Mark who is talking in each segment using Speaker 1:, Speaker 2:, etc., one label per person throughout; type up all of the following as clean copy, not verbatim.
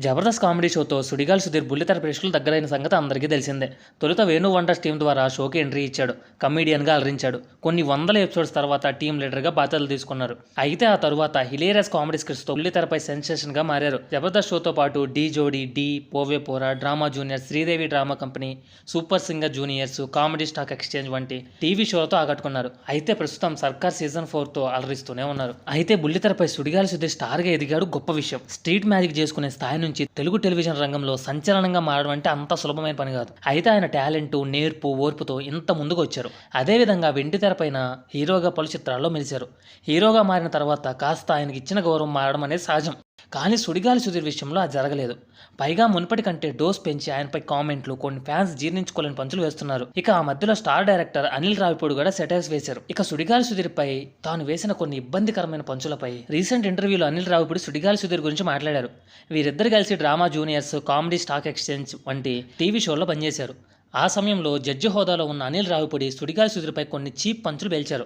Speaker 1: Jabardasth comedy షోతో Sudigali Sudheer బుల్లితెర ప్రేక్షకులు దగ్గరైన సంగతి అందరికీ తెలిసిందే. తొలుత వేణు వండర్స్ టీం ద్వారా షోకి ఎంట్రీ ఇచ్చాడు. కమీడియన్గా అలరించాడు. కొన్ని వందల ఎపిసోడ్స్ తర్వాత టీం లీడర్గా బాధ్యతలు తీసుకున్నారు. అయితే ఆ తరువాత హిలేరియస్ కామెడీ స్కిట్స్తో బుల్లితెరపై సెన్సేషన్గా మారారు. జబర్దస్త్ షోతో పాటు డి జోడీ, డి పోవే పోరా, drama junior, Sridevi drama company, super singer juniors, comedy stock exchange వంటి టీవీ షోలతో ఆకట్టుకున్నారు. అయితే ప్రస్తుతం సర్కార్ సీజన్ 4తో అలరిస్తూనే ఉన్నారు. అయితే బుల్లితెరపై సుడిగాలి సుధీర్ స్టార్గా ఎదిగాడు. గొప్ప విషయం. స్ట్రీట్ మ్యాజిక్ చేసుకునే స్థాయి నుంచి తెలుగు టెలివిజన్ రంగంలో సంచలనంగా మారడం అంటే అంత సులభమైన పని కాదు. అయితే ఆయన టాలెంట్, నేర్పు, ఓర్పుతో ఇంత ముందుకు వచ్చారు. అదేవిధంగా వెండితెరపైన హీరోగా పలు చిత్రాల్లో మెలిచారు. హీరోగా మారిన తర్వాత కాస్త ఆయనకి ఇచ్చిన గౌరవం మారడం అనేది సహజం. కానీ సుడిగాలి సుధీర్ విషయంలో అది జరగలేదు. పైగా మునుపటి కంటే డోస్ పెంచి ఆయనపై కామెంట్లు, కొన్ని ఫ్యాన్స్ జీర్ణించుకోలేని పంచులు వేస్తున్నారు. ఇక ఆ మధ్యలో స్టార్ డైరెక్టర్ అనిల్ రావిపూడి కూడా సెటైర్స్ వేశారు. ఇక సుడిగాలి సుధీర్పై తాను వేసిన కొన్ని ఇబ్బందికరమైన పంచులపై రీసెంట్ ఇంటర్వ్యూలో అనిల్ రావిపూడి సుడిగాలి సుధీర్ గురించి మాట్లాడారు. వీరిద్దరు కలిసి drama juniors, comedy stock exchange వంటి టీవీ షోల్లో పనిచేశారు. ఆ సమయంలో జడ్జి హోదాలో ఉన్న అనిల్ రావిపూడి సుడిగాలి సుధీర్పై కొన్ని చీప్ పంచులు పేల్చారు.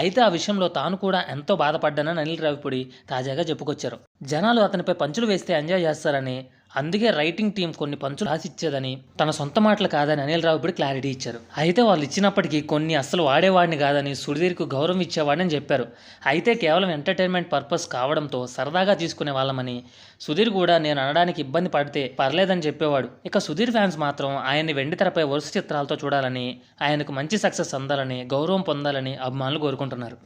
Speaker 1: అయితే ఆ విషయంలో తాను కూడా ఎంతో బాధపడ్డానని అనిల్ రావిపూడి తాజాగా చెప్పుకొచ్చారు. జనాలు అతనిపై పంచులు వేస్తే ఎంజాయ్ చేస్తారని, అందుకే రైటింగ్ టీం కొన్ని పంచులు రాసిచ్చేదని, తన సొంత మాటలు కాదని అనిల్ రావిపూడి క్లారిటీ ఇచ్చారు. అయితే వాళ్ళు ఇచ్చినప్పటికీ కొన్ని అస్సలు వాడేవాడిని కాదని, సుధీర్కు గౌరవం ఇచ్చేవాడని చెప్పారు. అయితే కేవలం ఎంటర్టైన్మెంట్ పర్పస్ కావడంతో సరదాగా తీసుకునే వాళ్ళమని, సుధీర్ కూడా నేను అనడానికి ఇబ్బంది పడితే పర్లేదని చెప్పేవాడు. ఇక సుధీర్ ఫ్యాన్స్ మాత్రం ఆయన్ని వెండితెరపై వరుస చిత్రాలతో చూడాలని, ఆయనకు మంచి సక్సెస్ అందాలని, గౌరవం పొందాలని అభిమానులు కోరుకుంటున్నారు.